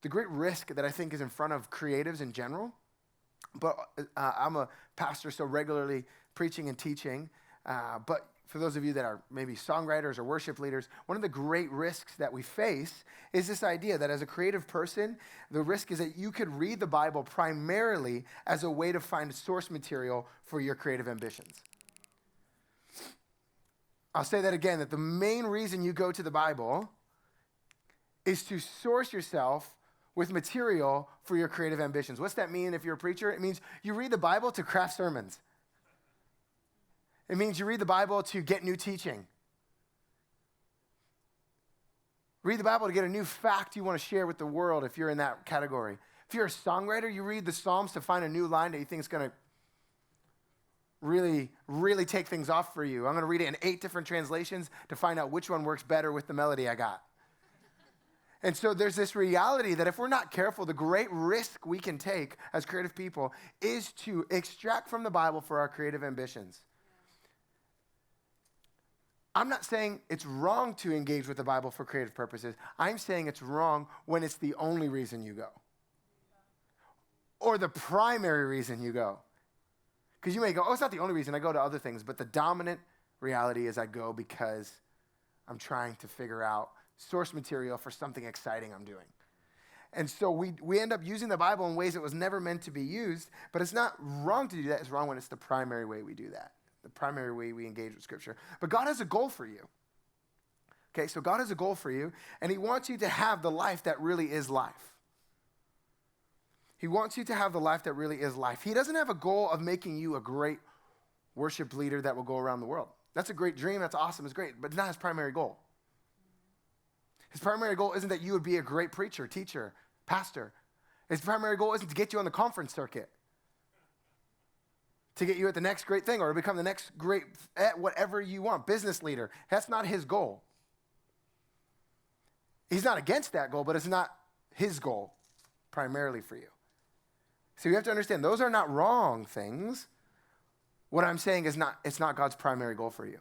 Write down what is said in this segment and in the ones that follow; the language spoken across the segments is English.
the great risk that I think is in front of creatives in general, but I'm a pastor, so regularly preaching and teaching, but for those of you that are maybe songwriters or worship leaders, one of the great risks that we face is this idea that as a creative person, the risk is that you could read the Bible primarily as a way to find source material for your creative ambitions. I'll say that again, that the main reason you go to the Bible is to source yourself with material for your creative ambitions. What's that mean if you're a preacher? It means you read the Bible to craft sermons. It means you read the Bible to get new teaching. Read the Bible to get a new fact you want to share with the world if you're in that category. If you're a songwriter, you read the Psalms to find a new line that you think is going to really, really take things off for you. I'm going to read it in 8 different translations to find out which one works better with the melody I got. And so there's this reality that if we're not careful, the great risk we can take as creative people is to extract from the Bible for our creative ambitions. I'm not saying it's wrong to engage with the Bible for creative purposes. I'm saying it's wrong when it's the only reason you go. Or the primary reason you go. Because you may go, oh, it's not the only reason. I go to other things. But the dominant reality is I go because I'm trying to figure out source material for something exciting I'm doing. And so we end up using the Bible in ways it was never meant to be used. But it's not wrong to do that. It's wrong when it's the primary way we do that. The primary way we engage with Scripture. But God has a goal for you. Okay, so God has a goal for you, and He wants you to have the life that really is life. He wants you to have the life that really is life. He doesn't have a goal of making you a great worship leader that will go around the world. That's a great dream. That's awesome. It's great, but it's not His primary goal. His primary goal isn't that you would be a great preacher, teacher, pastor. His primary goal isn't to get you on the conference circuit, to get you at the next great thing or to become the next great at whatever you want, business leader. That's not His goal. He's not against that goal, but it's not His goal primarily for you. So you have to understand, those are not wrong things. What I'm saying is it's not God's primary goal for you.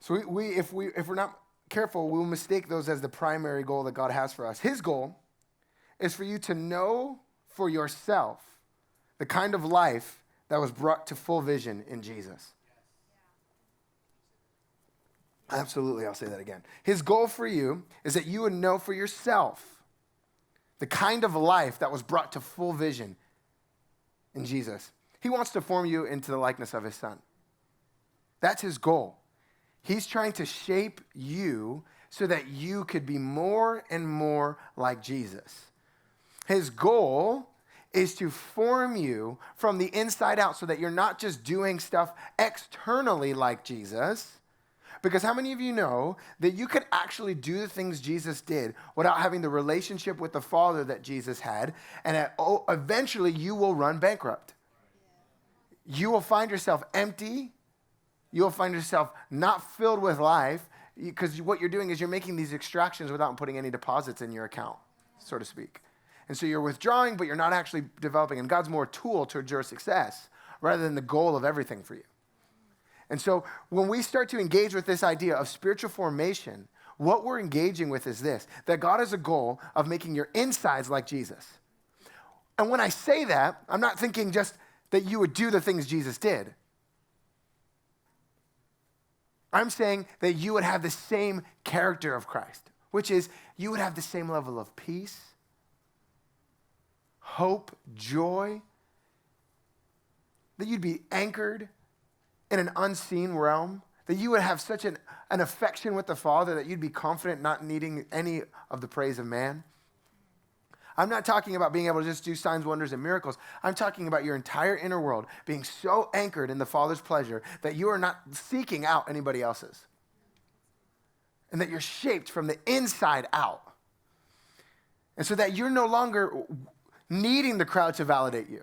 So if we're not careful, we'll mistake those as the primary goal that God has for us. His goal is for you to know for yourself the kind of life that was brought to full vision in Jesus. Absolutely, I'll say that again. His goal for you is that you would know for yourself the kind of life that was brought to full vision in Jesus. He wants to form you into the likeness of His Son. That's His goal. He's trying to shape you so that you could be more and more like Jesus. His goal is to form you from the inside out so that you're not just doing stuff externally like Jesus. Because how many of you know that you could actually do the things Jesus did without having the relationship with the Father that Jesus had, and eventually you will run bankrupt. You will find yourself empty. You will find yourself not filled with life because what you're doing is you're making these extractions without putting any deposits in your account, so to speak. And so you're withdrawing, but you're not actually developing. And God's more a tool towards your success rather than the goal of everything for you. And so when we start to engage with this idea of spiritual formation, what we're engaging with is this, that God has a goal of making your insides like Jesus. And when I say that, I'm not thinking just that you would do the things Jesus did. I'm saying that you would have the same character of Christ, which is you would have the same level of peace, hope, joy, that you'd be anchored in an unseen realm, that you would have such an affection with the Father that you'd be confident not needing any of the praise of man. I'm not talking about being able to just do signs, wonders, and miracles. I'm talking about your entire inner world being so anchored in the Father's pleasure that you are not seeking out anybody else's. And that you're shaped from the inside out. And so that you're no longer needing the crowd to validate you.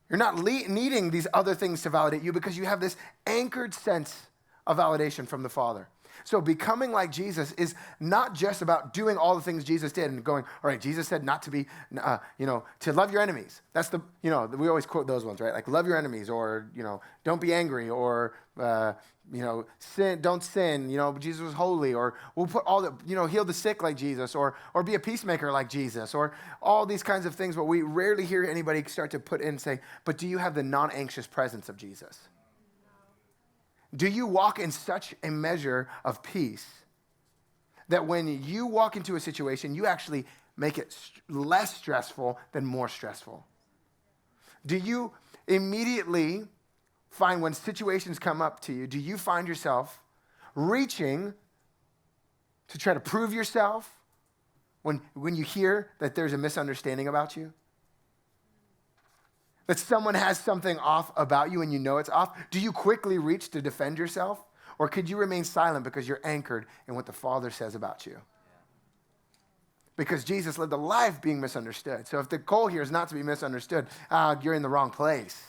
You're not needing these other things to validate you because you have this anchored sense of validation from the Father. So becoming like Jesus is not just about doing all the things Jesus did and going, all right, Jesus said not to be, to love your enemies. That's we always quote those ones, right? Like love your enemies, or, don't be angry, or, don't sin, Jesus was holy, or we'll put all the, heal the sick like Jesus, or be a peacemaker like Jesus, or all these kinds of things. But we rarely hear anybody start to put in and say, but do you have the non-anxious presence of Jesus? Do you walk in such a measure of peace that when you walk into a situation, you actually make it less stressful than more stressful? Do you immediately find, when situations come up to you, do you find yourself reaching to try to prove yourself when you hear that there's a misunderstanding about you? That someone has something off about you and you know it's off? Do you quickly reach to defend yourself? Or could you remain silent because you're anchored in what the Father says about you? Because Jesus lived a life being misunderstood. So if the goal here is not to be misunderstood, you're in the wrong place.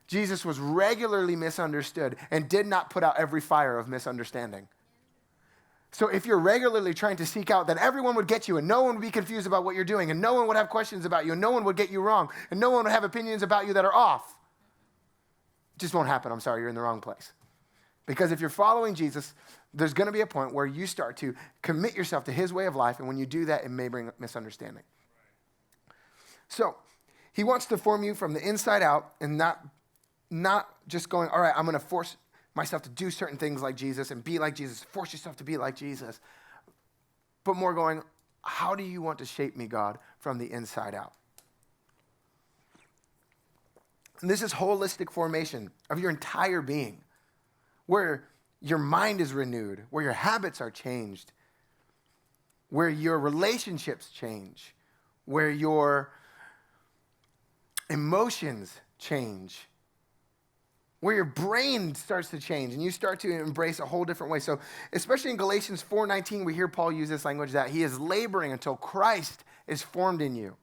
Jesus was regularly misunderstood and did not put out every fire of misunderstanding. So if you're regularly trying to seek out that everyone would get you and no one would be confused about what you're doing and no one would have questions about you and no one would get you wrong and no one would have opinions about you that are off, it just won't happen. I'm sorry, you're in the wrong place. Because if you're following Jesus, there's going to be a point where you start to commit yourself to his way of life, and when you do that, it may bring misunderstanding. So he wants to form you from the inside out and not just going, all right, I'm going to force myself to do certain things like Jesus and be like Jesus. Force yourself to be like Jesus. But more going, how do you want to shape me, God, from the inside out? And this is holistic formation of your entire being, where your mind is renewed, where your habits are changed, where your relationships change, where your emotions change, where your brain starts to change and you start to embrace a whole different way. So especially in Galatians 4:19, we hear Paul use this language that he is laboring until Christ is formed in you.